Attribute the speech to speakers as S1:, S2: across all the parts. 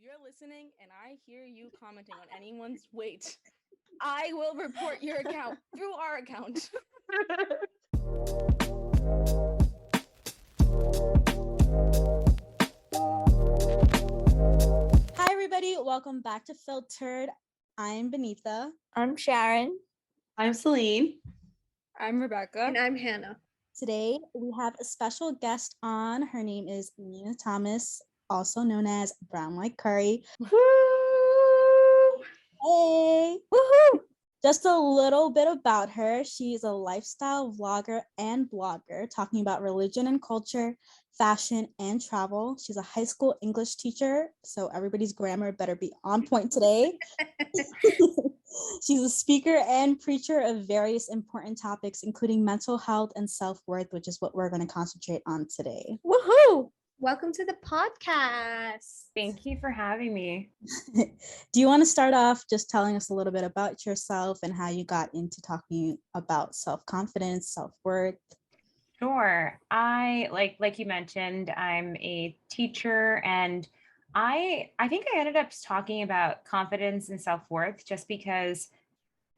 S1: you're listening and I hear you commenting on anyone's weight, I will report your account through our account.
S2: Hi, everybody. Welcome back to Filtered. I'm Benita.
S3: I'm Sharon.
S4: I'm Celine.
S1: I'm Rebecca.
S5: And I'm Hannah.
S2: Today, we have a special guest on. Her name is Nina Thomas, also known as Brown Like Curry.
S4: Woo!
S2: Hey!
S3: Woohoo!
S2: Just a little bit about her. She's a lifestyle vlogger and blogger talking about religion and culture, fashion, and travel. She's a high school English teacher, so everybody's grammar better be on point today. She's a speaker and preacher of various important topics, including mental health and self-worth, which is what we're going to concentrate on today.
S3: Woohoo!
S5: Welcome to the podcast.
S4: Thank you for having me.
S2: Do you want to start off just telling us a little bit about yourself and how you got into talking about self-confidence, self-worth?
S4: Sure. I like you mentioned, I'm a teacher, and I think I ended up talking about confidence and self-worth just because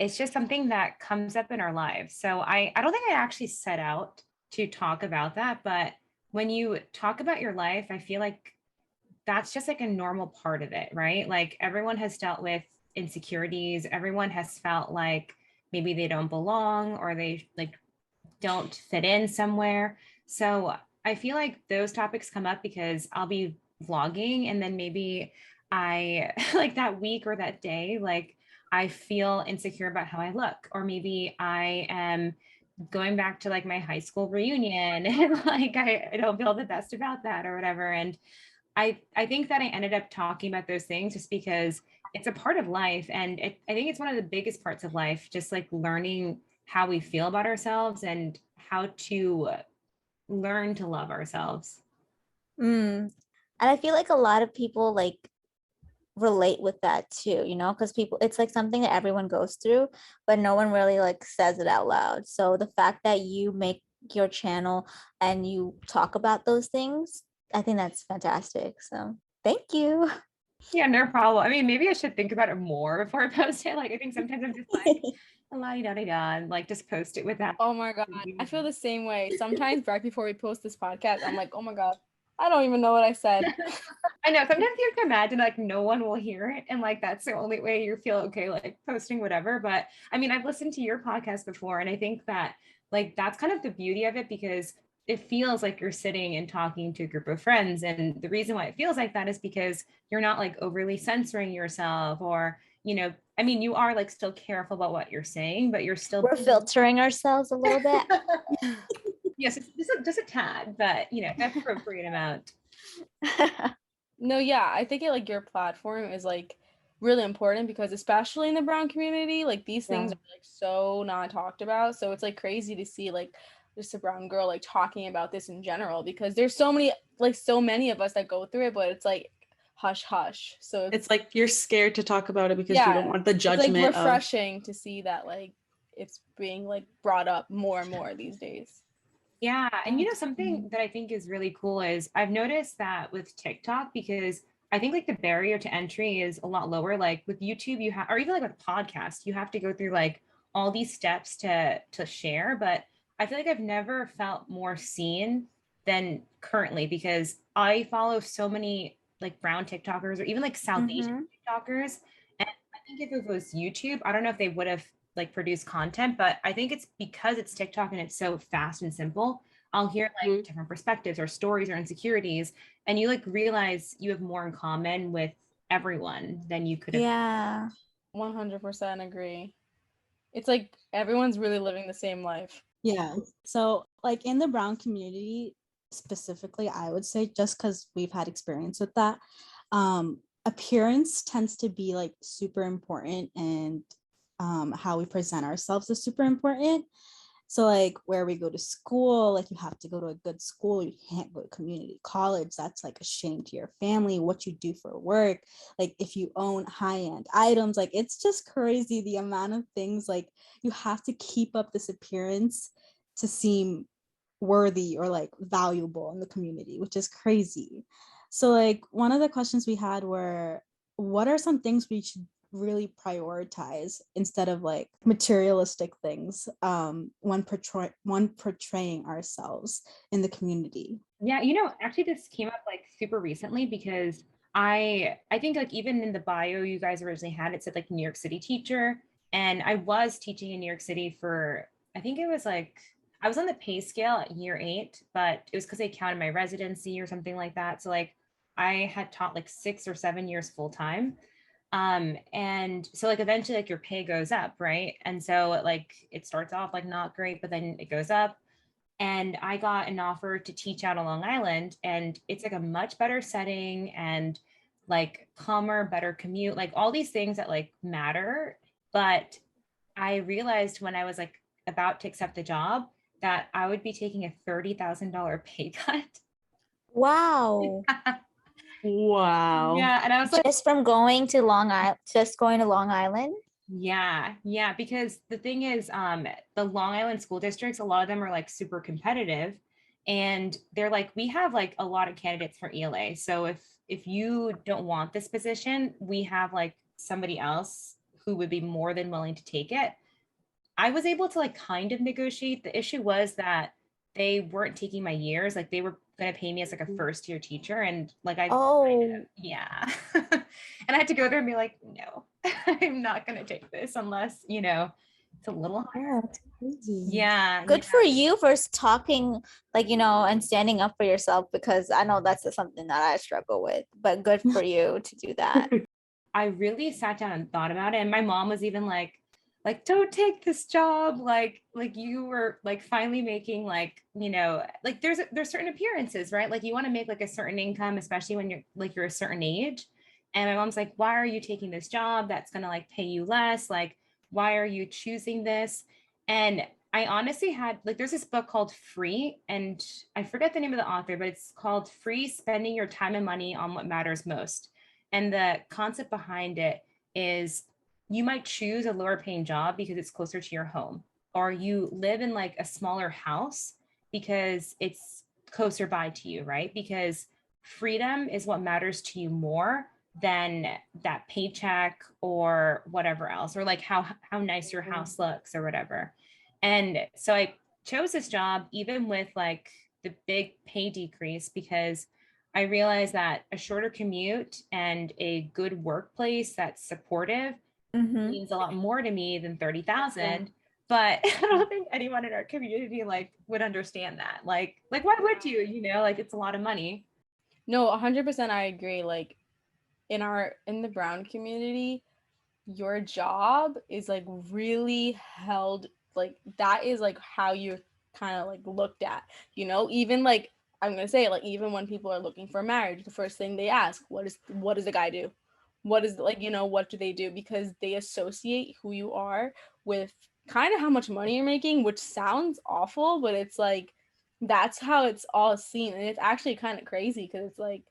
S4: it's just something that comes up in our lives. So I don't think I actually set out to talk about that, but when you talk about your life, I feel like that's just like a normal part of it, right? Like everyone has dealt with insecurities. Everyone has felt like maybe they don't belong or they like don't fit in somewhere. So I feel like those topics come up because I'll be vlogging and then maybe I like that week or that day, like I feel insecure about how I look, or maybe I am going back to like my high school reunion and like I don't feel the best about that or whatever. And I think that I ended up talking about those things just because it's a part of life. And I think it's one of the biggest parts of life, just like learning how we feel about ourselves and how to learn to love ourselves.
S3: And I feel like a lot of people like relate with that too, because people, it's like something that everyone goes through, but no one really like says it out loud. So the fact that you make your channel and you talk about those things, I think that's fantastic. So thank you.
S4: Yeah, no problem. I mean, maybe I should think about it more before I post it. Like, I think sometimes I'm just like, la da da da, and like just post it without.
S1: Oh my God. I feel the same way. Sometimes right before we post this podcast, I'm like, oh my God, I don't even know what I said.
S4: I know sometimes you can imagine like no one will hear it, and like that's the only way you feel okay like posting whatever. But I mean, I've listened to your podcast before, and I think that like that's kind of the beauty of it because it feels like you're sitting and talking to a group of friends. And the reason why it feels like that is because you're not like overly censoring yourself, or I mean, you are like still careful about what you're saying, but you're still
S3: We're filtering ourselves a little bit.
S4: yes, just a tad, but an appropriate amount.
S1: No, yeah, I think like your platform is like really important because especially in the brown community, like these things are like so not talked about. So it's like crazy to see like just a brown girl like talking about this in general because there's so many of us that go through it, but it's like hush hush. So
S5: It's like you're scared to talk about it because you don't want the
S1: it's
S5: judgment.
S1: like refreshing to see that like it's being like brought up more and more these days.
S4: Yeah. And something that I think is really cool is I've noticed that with TikTok, because I think like the barrier to entry is a lot lower. Like with YouTube, you have, or even like with podcasts, you have to go through like all these steps to share. But I feel like I've never felt more seen than currently because I follow so many like brown TikTokers or even like South Asian TikTokers. And I think if it was YouTube, I don't know if they would have like produce content, but I think it's because it's TikTok and it's so fast and simple. I'll hear like different perspectives or stories or insecurities, and you like realize you have more in common with everyone than you could have.
S3: Yeah.
S1: 100% agree. It's like everyone's really living the same life.
S2: Yeah. So like in the brown community specifically, I would say just because we've had experience with that, appearance tends to be like super important, and how we present ourselves is super important. So like where we go to school, like you have to go to a good school, you can't go to community college, that's like a shame to your family. What you do for work, like if you own high-end items, like it's just crazy the amount of things like you have to keep up this appearance to seem worthy or like valuable in the community, which is crazy. So like one of the questions we had were, what are some things we should really prioritize instead of like materialistic things when portraying ourselves in the community?
S4: Yeah, actually this came up like super recently because I think like even in the bio you guys originally had, it said like New York City teacher. And I was teaching in New York City for, I think it was like, I was on the pay scale at year 8, but it was because they counted my residency or something like that. So like I had taught like 6 or 7 years full time. And so like eventually like your pay goes up, right? And so like it starts off like not great, but then it goes up. And I got an offer to teach out on Long Island, and it's like a much better setting and like calmer, better commute, like all these things that like matter. But I realized when I was like about to accept the job that I would be taking a $30,000 pay cut.
S3: Wow.
S5: Wow.
S4: Yeah, and I was like,
S3: Just from going to Long Island, just going to Long Island.
S4: yeah, because the thing is, the Long Island school districts, a lot of them are like super competitive, and they're like, we have like a lot of candidates for ELA. So if you don't want this position, we have like somebody else who would be more than willing to take it. I was able to like kind of negotiate. The issue was that they weren't taking my years. Like they were going to pay me as like a first year teacher. And like
S3: Oh,
S4: yeah. And I had to go there and be like, no, I'm not going to take this unless, it's a little higher.
S3: yeah, it's crazy.
S4: Yeah.
S3: Good for you for talking, like, and standing up for yourself, because I know that's something that I struggle with, but good for you to do that.
S4: I really sat down and thought about it. And my mom was even like, don't take this job, like you were like finally making like, like there's certain appearances, right? Like you want to make like a certain income, especially when you're a certain age. And my mom's like, why are you taking this job that's going to like pay you less? Like, why are you choosing this? And I honestly had like, there's this book called Free, and I forget the name of the author, but it's called Free: Spending Your Time and Money on What Matters Most. And the concept behind it is you might choose a lower paying job because it's closer to your home, or you live in like a smaller house because it's closer by to you, right? Because freedom is what matters to you more than that paycheck or whatever else, or like how nice your house looks or whatever. And so I chose this job even with like the big pay decrease, because I realized that a shorter commute and a good workplace that's supportive
S3: Mm-hmm.
S4: means a lot more to me than 30,000. But I don't think anyone in our community like would understand that. Like why would you? Like it's a lot of money.
S1: No, 100% I agree. Like in the Brown community, your job is like really held, like that is like how you're kind of like looked at, even like I'm gonna say, like, even when people are looking for marriage, the first thing they ask, what does the guy do? What is, like, what do they do? Because they associate who you are with kind of how much money you're making, which sounds awful, but it's like that's how it's all seen. And it's actually kind of crazy because it's like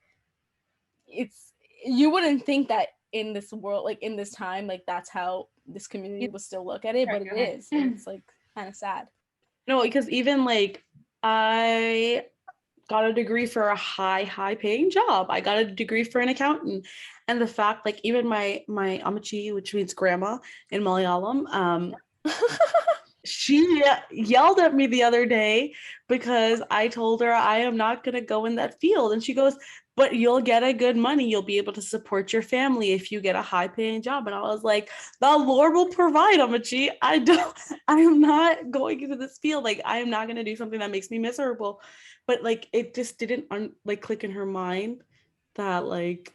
S1: it's you wouldn't think that in this world, like in this time, like that's how this community would still look at it, but it is. And it's like kind of sad.
S5: No, because even like I got a degree for a high paying job. I got a degree for an accountant. And the fact, like, even my amachi, which means grandma in Malayalam, she yelled at me the other day because I told her I am not going to go in that field. And she goes, but you'll get a good money. You'll be able to support your family if you get a high paying job. And I was like, the Lord will provide, Amachi. I am not going into this field. Like, I am not going to do something that makes me miserable. But like, it just didn't click in her mind that like,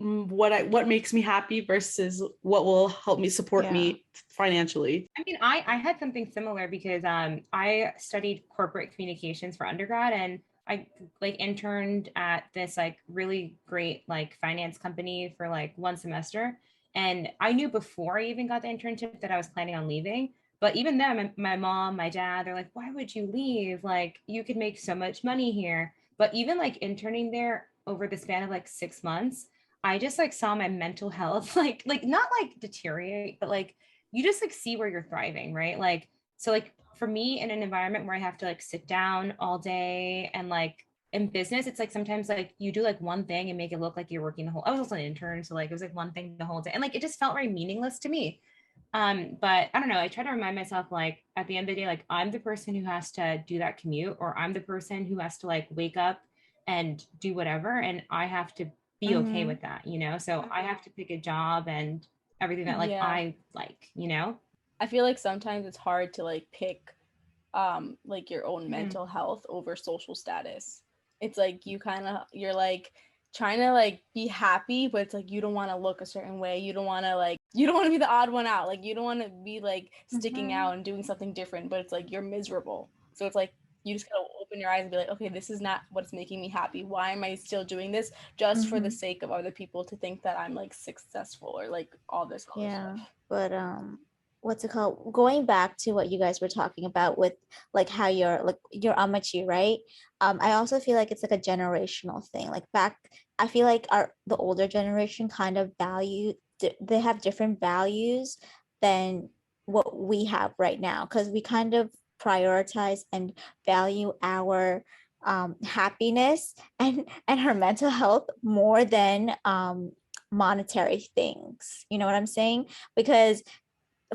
S5: what makes me happy versus what will help me support me financially.
S4: I mean, I had something similar because I studied corporate communications for undergrad, and I like interned at this like really great like finance company for like one semester. And I knew before I even got the internship that I was planning on leaving. But even then, my mom, my dad, they're like, why would you leave? Like, you could make so much money here. But even like interning there over the span of like 6 months, I just like saw my mental health like not like deteriorate, but like you just like see where you're thriving, right? Like, so like for me in an environment where I have to like sit down all day and like in business, it's like sometimes like you do like one thing and make it look like you're working the whole, I was also an intern. So like it was like one thing the whole day. And like it just felt very meaningless to me. But I don't know, I try to remind myself like at the end of the day, like I'm the person who has to do that commute, or I'm the person who has to like wake up and do whatever. And I have to be okay
S3: Mhm.
S4: with that, you know? So I have to pick a job and everything that like
S1: Yeah.
S4: I like, you know?
S1: I feel like sometimes it's hard to like pick like your own
S4: Mhm.
S1: mental health over social status. It's like you're like trying to like be happy, but it's like you don't want to look a certain way. You don't want to be the odd one out. Like you don't want to be like sticking
S3: Mhm.
S1: out and doing something different, but it's like you're miserable. So it's like you just gotta open your eyes and be like, okay, this is not what's making me happy. Why am I still doing this just for the
S3: Mhm.
S1: sake of other people to think that I'm like successful or like all this other
S3: Yeah,
S1: stuff?
S3: but what's it called? Going back to what you guys were talking about with like how you're like your amachi, right? I also feel like it's like a generational thing. Like back, I feel like the older generation kind of they have different values than what we have right now, because we kind of prioritize and value our happiness and her mental health more than monetary things. You know what I'm saying? Because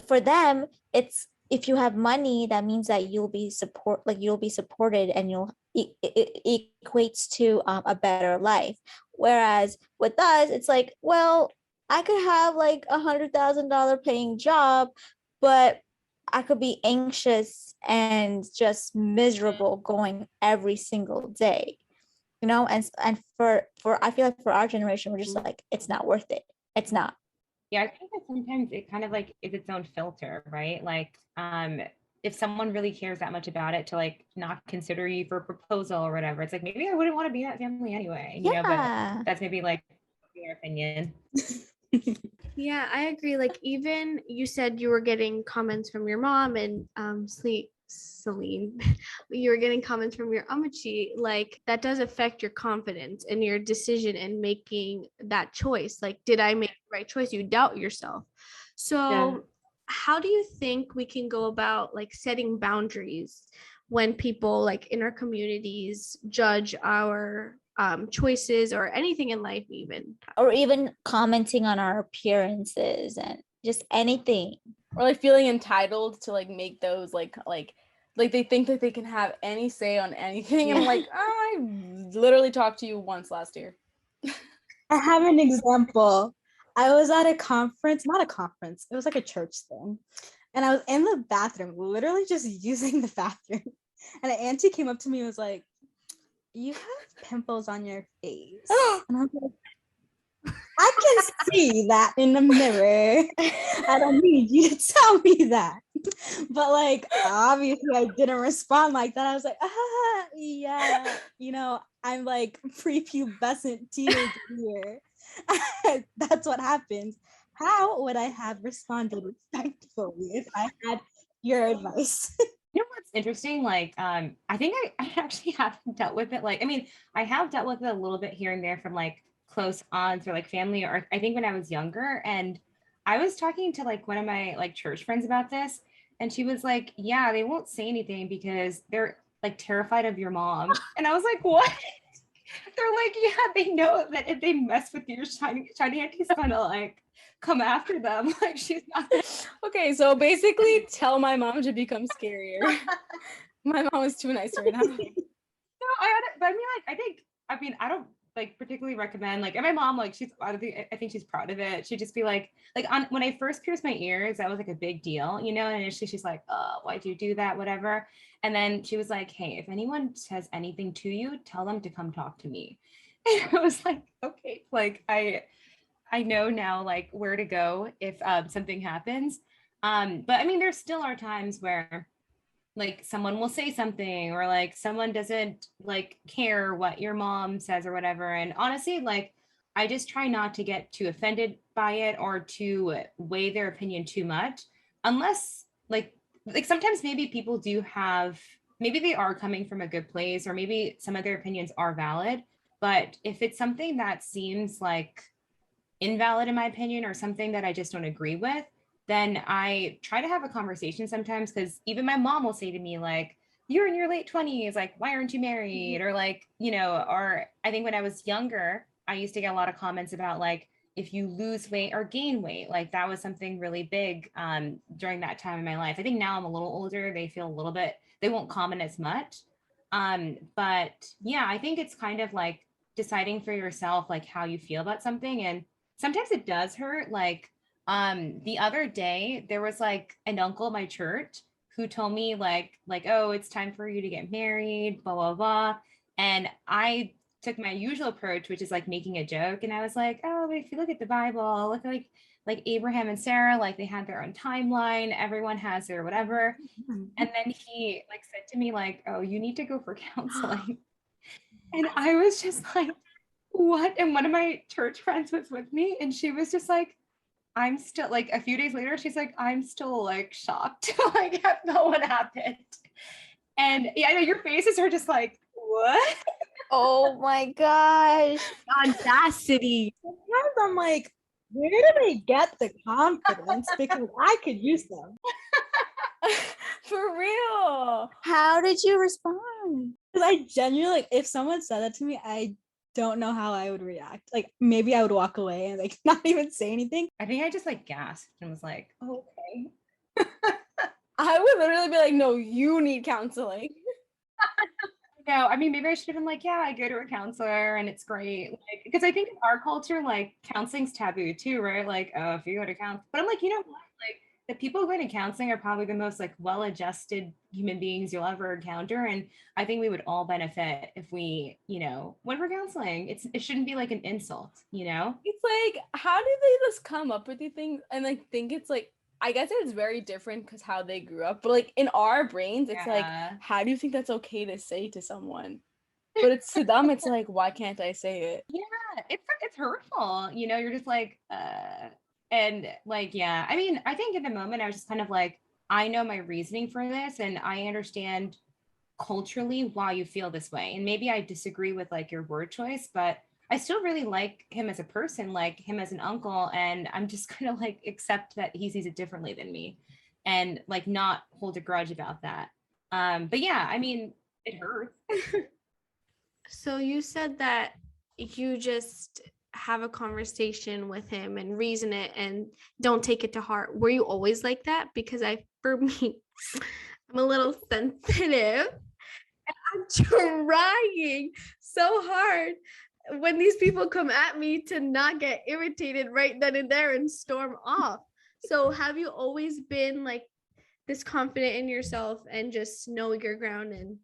S3: for them, it's if you have money, that means that you'll be supported, and it equates to a better life. Whereas with us, it's like, well, I could have like $100,000 paying job, but I could be anxious and just miserable going every single day, you know. And for I feel like for our generation, we're just like, it's not worth it. It's not.
S4: Yeah, I think that sometimes it kind of like is its own filter, right? Like, if someone really cares that much about it to like not consider you for a proposal or whatever, it's like maybe I wouldn't want to be in that family anyway, you know, but
S3: Yeah.
S4: that's maybe like your opinion.
S6: Yeah, I agree. Like even you said you were getting comments from your mom and Celine, you were getting comments from your amachi, like that does affect your confidence and your decision in making that choice. Like, did I make the right choice? You doubt yourself.
S5: Yeah.
S6: So how do you think we can go about like setting boundaries when people like in our communities judge our choices or anything in life even?
S3: Or even commenting on our appearances and just anything.
S1: Or like feeling entitled to like make those like they think that they can have any say on anything. And I'm
S3: Yeah.
S1: like, I literally talked to you once last year.
S2: I have an example. I was at a conference, not a conference, it was like a church thing. And I was in the bathroom, literally just using the bathroom. And an auntie came up to me and was like, "You have pimples on your face." And I was like, "I can see that in the mirror. I don't need you to tell me that." But like, obviously, I didn't respond like that. I was like, yeah, I'm like prepubescent teenager here. That's what happens. How would I have responded respectfully if I had your advice?
S4: You know what's interesting? Like, I think I actually haven't dealt with it. Like, I mean, I have dealt with it a little bit here and there from like close aunts or like family, or I think when I was younger. And I was talking to like one of my like church friends about this, and she was like, "Yeah, they won't say anything because they're like terrified of your mom." And I was like, "What?" They're like, "Yeah, they know that if they mess with your shiny auntie's gonna like come after them." Like she's not.
S1: Okay, so basically tell my mom to become scarier. My mom is too nice right now.
S4: No, but I mean, like, I mean, I don't like particularly recommend like, and my mom, like, I think she's proud of it. She'd just be like on when I first pierced my ears, that was like a big deal, you know. And initially, she's like, "Oh, why'd you do that? Whatever." And then she was like, "Hey, if anyone says anything to you, tell them to come talk to me." And I was like, "Okay, like I know now like where to go if something happens." But I mean, there still are times where like someone will say something or like someone doesn't like care what your mom says or whatever. And honestly, like I just try not to get too offended by it or to weigh their opinion too much unless like sometimes maybe people do have, maybe they are coming from a good place or maybe some of their opinions are valid. But if it's something that seems like invalid in my opinion or something that I just don't agree with, then I try to have a conversation sometimes because even my mom will say to me like, you're in your late 20s, like, why aren't you married? Or like, or I think when I was younger, I used to get a lot of comments about like, if you lose weight or gain weight, like that was something really big during that time in my life. I think now I'm a little older, they feel a little bit, they won't comment as much. But yeah, I think it's kind of like deciding for yourself, like how you feel about something. And sometimes it does hurt. Like the other day, there was like an uncle at my church who told me like, oh, it's time for you to get married, blah, blah, blah. And I took my usual approach, which is like making a joke. And I was like, oh, if you look at the Bible, look like Abraham and Sarah, like they had their own timeline. Everyone has their whatever. And then he like said to me like, oh, you need to go for counseling. And I was just like, what? And one of my church friends was with me and she was just like, I'm still like a few days later, she's like, I'm still like shocked. Like, I don't know what happened. And yeah, I know your faces are just like, what?
S3: Oh my gosh.
S6: Audacity.
S2: Sometimes I'm like, where do they get the confidence? Because I could use them.
S1: For real.
S3: How did you respond?
S2: Because I genuinely, like, if someone said that to me, I don't know how I would react. Like, maybe I would walk away and like not even say anything.
S4: I think I just like gasped and was like, oh, okay.
S1: I would literally be like, no, you need counseling.
S4: No, I mean, maybe I should have been like, yeah, I go to a counselor and it's great. Like, because I think in our culture, like counseling's taboo too, right? Like, oh, if you go to counseling, but I'm like, you know what? Like the people going to counseling are probably the most like well-adjusted human beings you'll ever encounter. And I think we would all benefit if we, went for counseling. It shouldn't be like an insult,
S1: It's like, how do they just come up with these things and like think it's like, I guess it's very different because how they grew up, but like in our brains, it's like, how do you think that's okay to say to someone? But it's to them, it's like, why can't I say it?
S4: Yeah, it's hurtful. You're just like, and like, yeah. I mean, I think in the moment I was just kind of like, I know my reasoning for this, and I understand culturally why you feel this way. And maybe I disagree with like your word choice, but I still really like him as a person, like him as an uncle. And I'm just gonna like accept that he sees it differently than me and like not hold a grudge about that. But yeah, I mean, it hurts.
S6: So you said that you just have a conversation with him and reason it and don't take it to heart. Were you always like that? Because for me, I'm a little sensitive and I'm trying so hard when these people come at me to not get irritated right then and there and storm off. So have you always been like this confident in yourself and just know your ground and,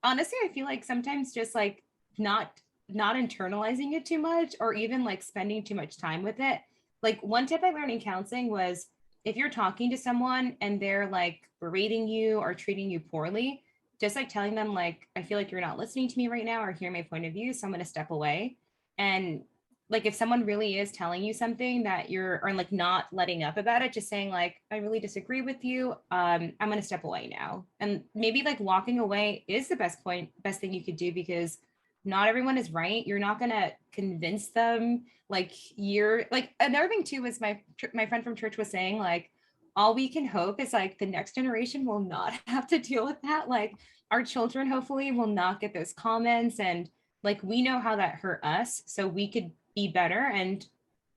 S4: Honestly, I feel like sometimes just like not internalizing it too much or even like spending too much time with it. Like one tip I learned in counseling was if you're talking to someone and they're like berating you or treating you poorly, just like telling them like, I feel like you're not listening to me right now or hear my point of view, so I'm going to step away. And like if someone really is telling you something that you're or like not letting up about it, just saying like, I really disagree with you, I'm going to step away now. And maybe like walking away is the best thing you could do, because not everyone is right. You're not going to convince them. Like you're like, another thing too is my friend from church was saying like, all we can hope is like the next generation will not have to deal with that. Like our children hopefully will not get those comments, and like we know how that hurt us, so we could be better. And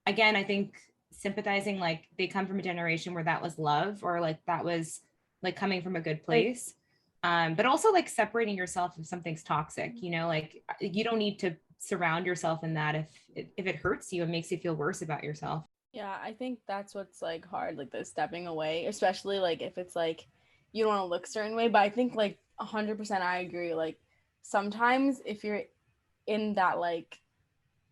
S4: again, I think sympathizing, like they come from a generation where that was love, or like that was like coming from a good place. But also like separating yourself if something's toxic, like you don't need to surround yourself in that if it hurts you, it makes you feel worse about yourself.
S1: Yeah, I think that's what's like hard, like the stepping away, especially like if it's like you don't want to look a certain way. But I think like 100% I agree. Like sometimes if you're in that like,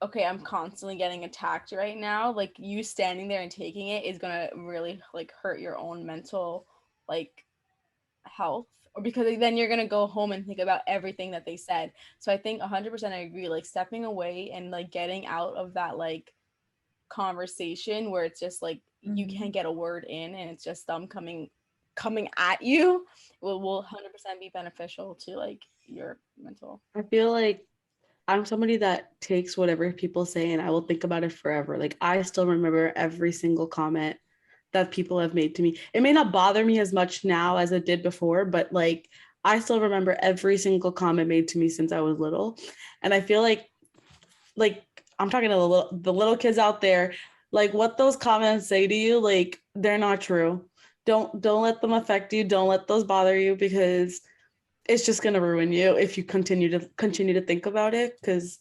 S1: okay, I'm constantly getting attacked right now, like you standing there and taking it is gonna really like hurt your own mental like health, or because then you're gonna go home and think about everything that they said. So I think 100% I agree, like stepping away and like getting out of that like conversation where it's just like you can't get a word in and it's just them coming at you will 100% be beneficial to like your mental.
S5: I feel like I'm somebody that takes whatever people say and I will think about it forever. Like I still remember every single comment that people have made to me. It may not bother me as much now as it did before, but like I still remember every single comment made to me since I was little. And I feel like I'm talking to the little kids out there, like what those comments say to you, like they're not true. Don't let them affect you. Don't let those bother you, because it's just gonna ruin you if you continue to think about it. Because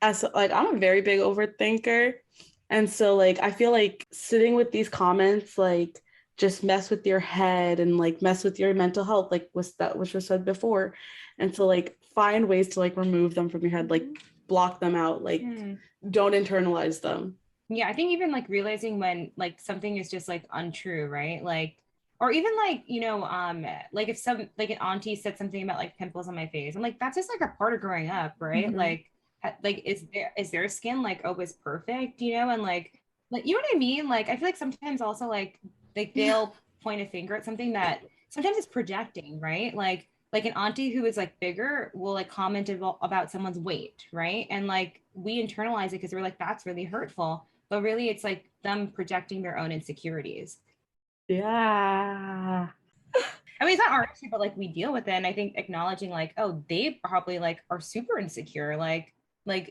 S5: as like I'm a very big overthinker, and so like I feel like sitting with these comments like just mess with your head and like mess with your mental health, like which was said before. And so like find ways to like remove them from your head, like block them out, like don't internalize them.
S4: Yeah, I think even like realizing when like something is just like untrue, right? Like, or even like, like if some like an auntie said something about like pimples on my face, I'm like, that's just like a part of growing up, right? Like is their skin like always perfect, and like you know what I mean? Like I feel like sometimes also like they'll point a finger at something that sometimes it's projecting, right? Like an auntie who is like bigger will like comment about someone's weight, right? And like we internalize it because we're like, that's really hurtful, but really it's like them projecting their own insecurities.
S5: Yeah.
S4: I mean, it's not our issue, but like we deal with it. And I think acknowledging like, oh, they probably like are super insecure. Like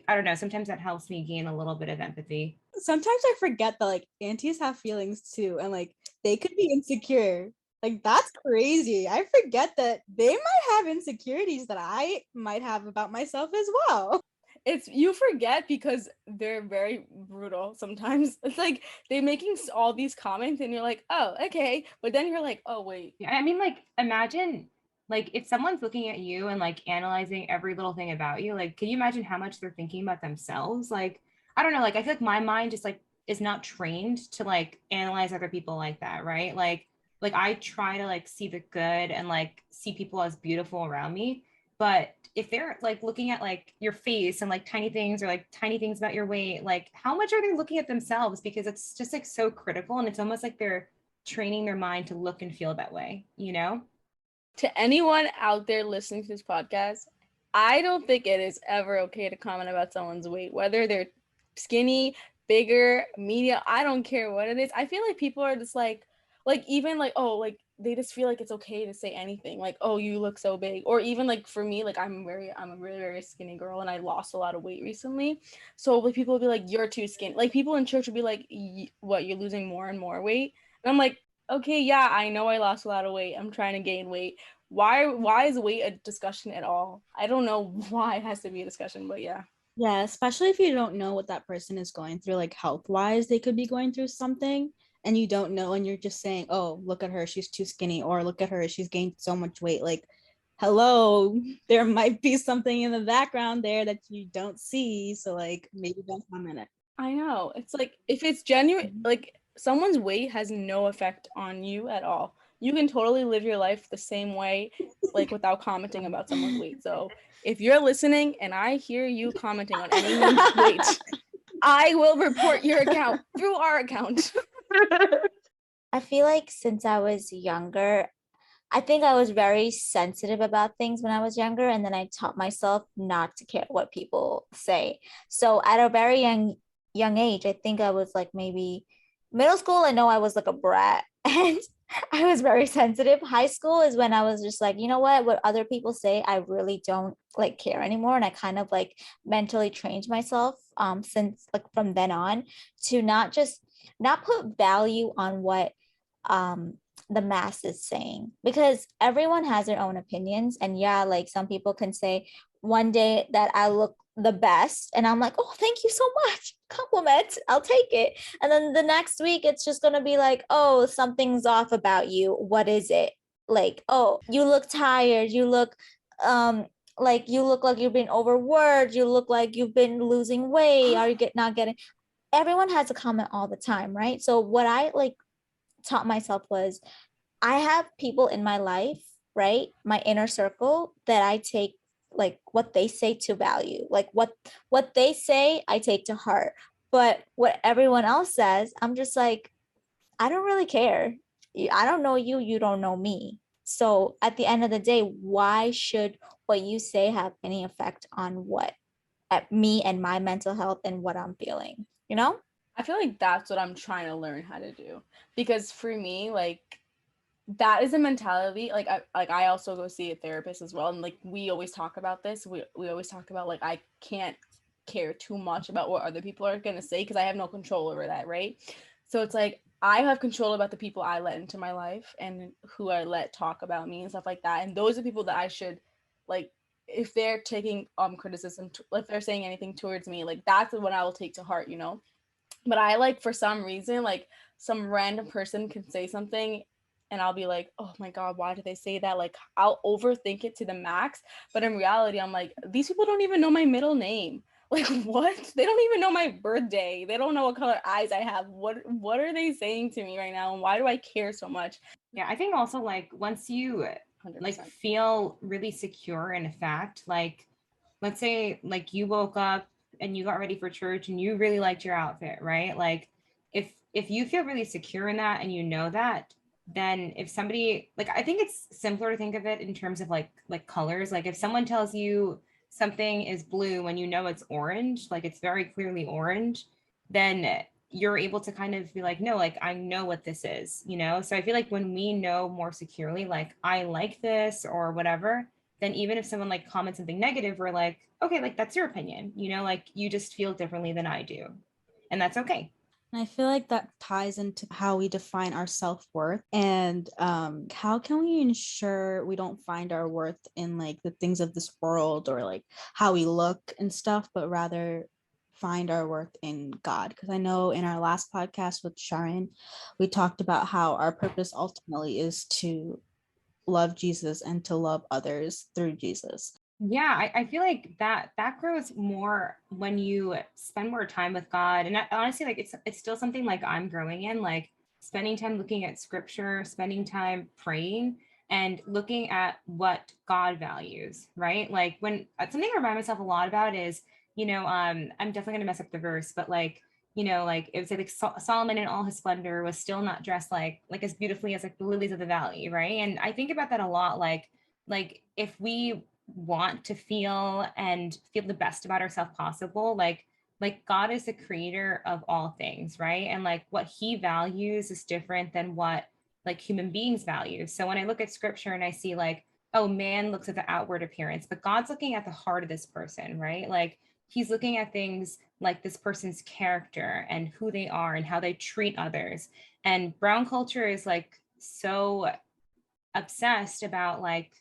S4: I don't know, sometimes that helps me gain a little bit of empathy.
S2: Sometimes I forget that like aunties have feelings too, and like they could be insecure. Like that's crazy. I forget that they might have insecurities that I might have about myself as well.
S1: It's you forget because they're very brutal sometimes. It's like they're making all these comments and you're like, oh, okay, but then you're like, oh wait.
S4: Yeah, I mean, like imagine like if someone's looking at you and like analyzing every little thing about you, like can you imagine how much they're thinking about themselves? Like I don't know, like I feel like my mind just like is not trained to like analyze other people like that, right? Like I try to like see the good and like see people as beautiful around me, but if they're like looking at like your face and like tiny things or like tiny things about your weight, like how much are they looking at themselves? Because it's just like so critical, and it's almost like they're training their mind to look and feel that way,
S1: To anyone out there listening to this podcast, I don't think it is ever okay to comment about someone's weight, whether they're skinny, bigger, medium. I don't care what it is. I feel like people are just like even like, oh, like they just feel like it's okay to say anything, like, oh, you look so big. Or even like for me, like I'm a really very skinny girl and I lost a lot of weight recently. So like people will be like, you're too skinny. Like people in church would be like, what, you're losing more and more weight? And I'm like, okay, yeah, I know I lost a lot of weight. I'm trying to gain weight. Why is weight a discussion at all? I don't know why it has to be a discussion, but yeah.
S2: Yeah, especially if you don't know what that person is going through, like health wise, they could be going through something and you don't know, and you're just saying, oh, look at her, she's too skinny, or look at her, she's gained so much weight. Like, hello, there might be something in the background there that you don't see. So, like, maybe don't comment it.
S1: I know. It's like if it's genuine, like someone's weight has no effect on you at all. You can totally live your life the same way, like without commenting about someone's weight. So if you're listening and I hear you commenting on anyone's weight, I will report your account through our account.
S3: I feel like since I was younger, I think I was very sensitive about things when I was younger, and then I taught myself not to care what people say. So at a very young age, I think I was like maybe middle school, I know I was like a brat and I was very sensitive. High school is when I was just like, you know what other people say, I really don't like care anymore. And I kind of like mentally trained myself since like from then on to not put value on what the mass is saying, because everyone has their own opinions. And yeah, like some people can say one day that I look the best and I'm like, oh, thank you so much, compliment, I'll take it. And then the next week it's just going to be like, oh, something's off about you, what is it? Like, oh, you look tired, you look like you've been overworked, you look like you've been losing weight, are you not getting. Everyone has a comment all the time, right? So what I like taught myself was I have people in my life, right? My inner circle that I take like what they say to value, like what they say I take to heart. But what everyone else says, I'm just like, I don't really care. I don't know you, you don't know me. So at the end of the day, why should what you say have any effect on what at me and my mental health and what I'm feeling, you know?
S1: I feel like that's what I'm trying to learn how to do. Because for me, like that is a mentality. Like I also go see a therapist as well, and like we always talk about this. We always talk about like I can't care too much about what other people are gonna say because I have no control over that, right? So it's like I have control about the people I let into my life and who I let talk about me and stuff like that. And those are people that I should like, if they're taking criticism, if they're saying anything towards me, like that's the one I will take to heart, you know. But I like for some reason like some random person can say something and I'll be like, oh my God, why did they say that? Like I'll overthink it to the max. But in reality, I'm like, these people don't even know my middle name. Like what? They don't even know my birthday. They don't know what color eyes I have. What are they saying to me right now? And why do I care so much?
S4: Yeah, I think also like once you
S1: 100%.
S4: like feel really secure in a fact, like let's say like you woke up and you got ready for church and you really liked your outfit, right? Like if you feel really secure in that and you know that, then if somebody like I think it's simpler to think of it in terms of like colors. Like if someone tells you something is blue when you know it's orange, like it's very clearly orange, then you're able to kind of be like, no, like I know what this is, you know? So I feel like when we know more securely, like I like this or whatever, then even if someone like comments something negative, we're like, okay, like that's your opinion, you know, like you just feel differently than I do. And that's okay.
S2: And I feel like that ties into how we define our self-worth and how can we ensure we don't find our worth in like the things of this world or like how we look and stuff, but rather find our worth in God. Because I know in our last podcast with Sharon, we talked about how our purpose ultimately is to love Jesus and to love others through Jesus.
S4: Yeah, I feel like that grows more when you spend more time with God. And honestly, like it's still something like I'm growing in, like spending time looking at scripture, spending time praying and looking at what God values, right? Like when something I remind myself a lot about is, I'm definitely gonna mess up the verse, but like, like it was like Solomon in all his splendor was still not dressed like as beautifully as like the lilies of the valley, right? And I think about that a lot, like if we want to feel and feel the best about ourselves possible, like God is the creator of all things, right? And like what he values is different than what like human beings value. So when I look at scripture and I see like, oh, man looks at the outward appearance, but God's looking at the heart of this person, right? Like he's looking at things like this person's character and who they are and how they treat others. And brown culture is like so obsessed about like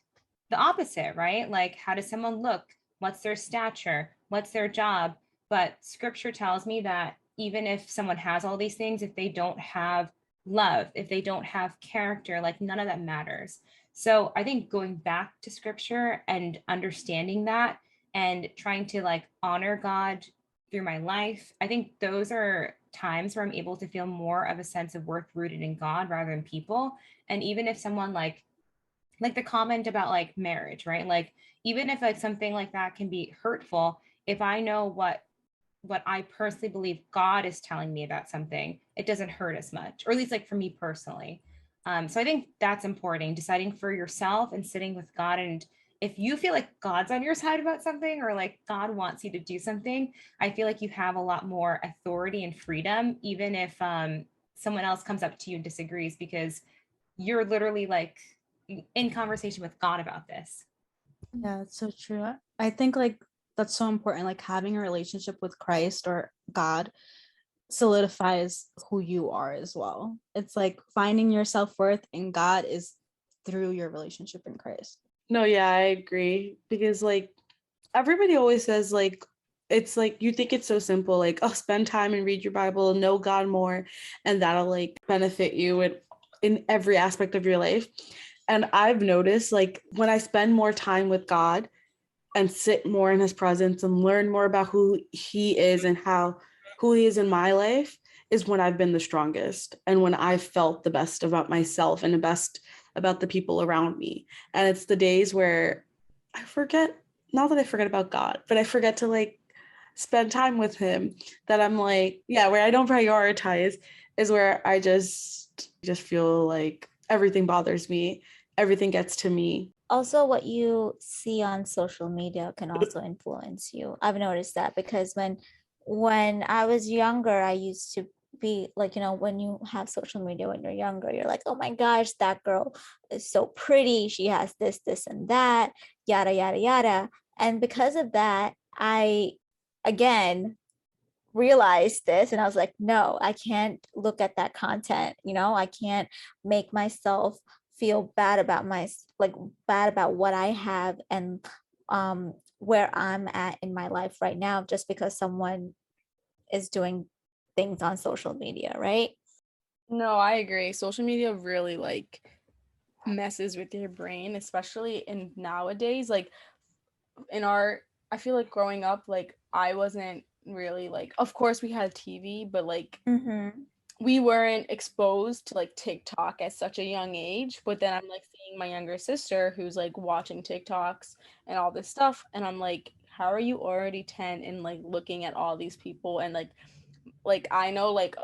S4: the opposite, right? Like, how does someone look? What's their stature? What's their job? But scripture tells me that even if someone has all these things, if they don't have love, if they don't have character, like none of that matters. So I think going back to scripture and understanding that and trying to like honor God through my life, I think those are times where I'm able to feel more of a sense of worth rooted in God rather than people. And even if someone like the comment about like marriage, right? Like even if like something like that can be hurtful, if I know what I personally believe God is telling me about something, it doesn't hurt as much, or at least like for me personally. So I think that's important, deciding for yourself and sitting with God. And if you feel like God's on your side about something or like God wants you to do something, I feel like you have a lot more authority and freedom, even if someone else comes up to you and disagrees, because you're literally like in conversation with God about this.
S2: Yeah, it's so true. I think like that's so important. Like having a relationship with Christ or God solidifies who you are as well. It's like finding your self-worth in God is through your relationship in Christ.
S5: No, yeah, I agree. Because like everybody always says like it's like you think it's so simple, like, oh, spend time and read your Bible, know God more, and that'll like benefit you in every aspect of your life. And I've noticed like when I spend more time with God and sit more in his presence and learn more about who he is and who he is in my life is when I've been the strongest and when I've felt the best about myself and the best about the people around me. And it's the days where I forget, not that I forget about God, but I forget to like spend time with him, that I'm like, yeah, where I don't prioritize is where I just feel like everything bothers me. Everything gets to me.
S3: Also, what you see on social media can also influence you. I've noticed that because when I was younger, I used to be like, when you have social media when you're younger, you're like, oh my gosh, that girl is so pretty, she has this and that, yada yada yada. And because of that, I again realized this, and I was like, no, I can't look at that content. I can't make myself feel bad about bad about what I have, and where I'm at in my life right now, just because someone is doing things on social media, right?
S1: No, I agree. Social media really like messes with your brain, especially in nowadays. Like in our, I feel like growing up, like I wasn't really like, of course we had TV, but like
S3: Mm-hmm.
S1: we weren't exposed to like TikTok at such a young age. But then I'm like seeing my younger sister who's like watching TikToks and all this stuff, and I'm like, how are you already 10 and like looking at all these people, and like I know like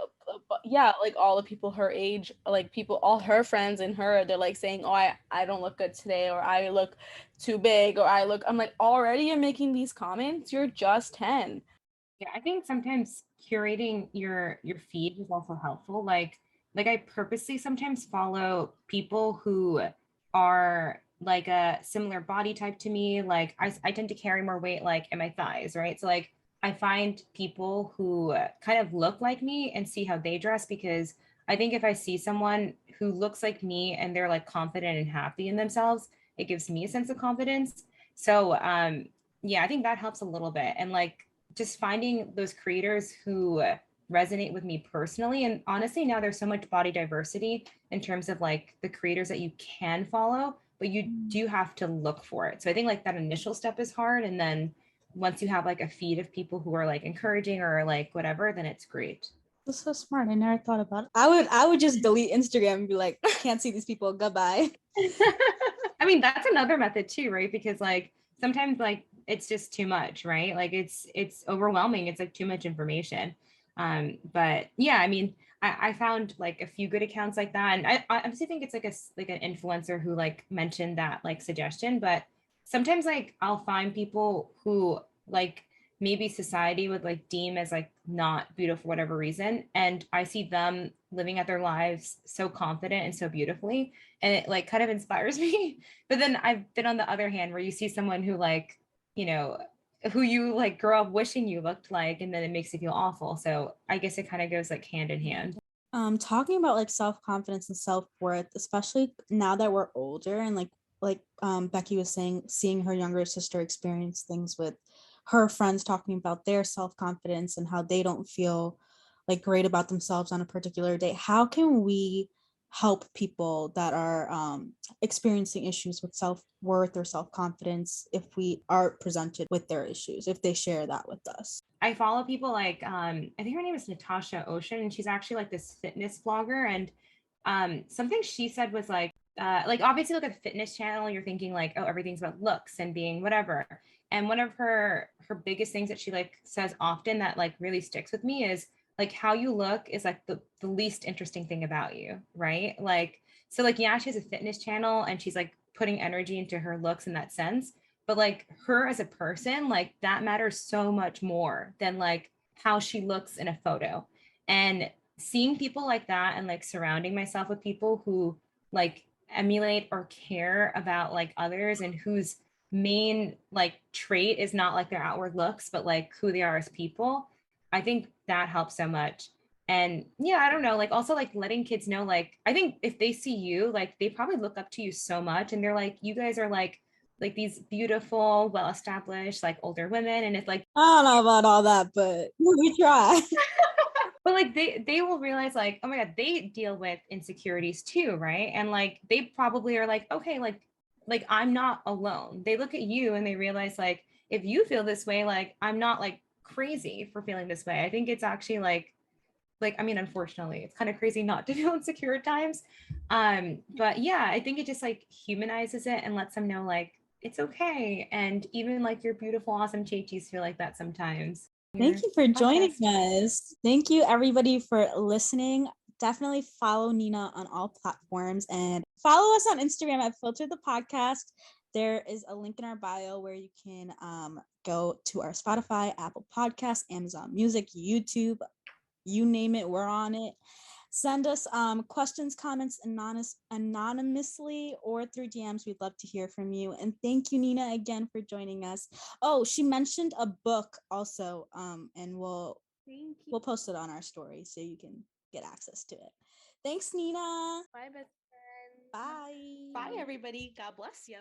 S1: yeah, like all the people her age, like people, all her friends and her, they're like saying, oh, I don't look good today, or I look too big, or I'm like, already you're making these comments, you're just 10.
S4: Yeah, I think sometimes curating your feed is also helpful. Like I purposely sometimes follow people who are like a similar body type to me. Like I tend to carry more weight like in my thighs, right? So like I find people who kind of look like me and see how they dress, because I think if I see someone who looks like me and they're like confident and happy in themselves, it gives me a sense of confidence. So yeah, I think that helps a little bit. And like just finding those creators who resonate with me personally. And honestly, now there's so much body diversity in terms of like the creators that you can follow, but you do have to look for it. So I think like that initial step is hard. And then once you have like a feed of people who are like encouraging or like whatever, then it's great.
S2: That's so smart. I never thought about it. I would just delete Instagram and be like, can't see these people. Goodbye.
S4: I mean, that's another method too, right? Because like sometimes like it's just too much, right? Like it's overwhelming. It's like too much information. But yeah, I mean, I found like a few good accounts like that, and I honestly think it's like like an influencer who like mentioned that like suggestion. But sometimes like I'll find people who like maybe society would like deem as like not beautiful for whatever reason, and I see them living out their lives so confident and so beautifully, and it like kind of inspires me. But then I've been on the other hand where you see someone who like, you know, who you like grow up wishing you looked like, and then it makes you feel awful. So I guess it kind of goes like hand in hand.
S2: Talking about like self-confidence and self-worth, especially now that we're older, and like Becky was saying, seeing her younger sister experience things with her friends talking about their self-confidence and how they don't feel like great about themselves on a particular day. How can we help people that are experiencing issues with self-worth or self-confidence if we are presented with their issues, if they share that with us?
S4: I follow people like I think her name is Natasha Ocean, and she's actually like this fitness blogger. And something she said was like obviously look at the fitness channel, you're thinking like, oh, everything's about looks and being whatever. And one of her biggest things that she like says often that like really sticks with me is like how you look is like the least interesting thing about you, right? Like so like yeah, she has a fitness channel and she's like putting energy into her looks in that sense, but like her as a person, like that matters so much more than like how she looks in a photo. And seeing people like that and like surrounding myself with people who like emulate or care about like others, and whose main like trait is not like their outward looks but like who they are as people, I think that helps so much. And yeah, I don't know, like also like letting kids know, like I think if they see you, like they probably look up to you so much, and they're like, you guys are like these beautiful, well established like older women, and it's like
S2: I don't know about all that, but we try.
S4: but like they will realize like, oh my god, they deal with insecurities too, right? And like they probably are like, okay, like I'm not alone. They look at you and they realize like, if you feel this way, like I'm not like crazy for feeling this way. I think it's actually like I mean, unfortunately it's kind of crazy not to feel insecure at times. But yeah, I think it just like humanizes it and lets them know like it's okay. And even like your beautiful, awesome chachis feel like that sometimes.
S2: Thank you for joining
S4: Podcast.
S2: us. Thank you, everybody, for listening. Definitely follow Nina on all platforms and follow us on Instagram at Filter the Podcast. There is a link in our bio where you can go to our Spotify, Apple Podcasts, Amazon Music, YouTube, you name it, we're on it. Send us questions, comments anonymously or through DMs. We'd love to hear from you. And thank you, Nina, again for joining us. Oh, she mentioned a book also, and we'll post it on our story so you can get access to it. Thanks, Nina.
S6: Bye, best friend.
S2: Bye.
S5: Bye, everybody. God bless you.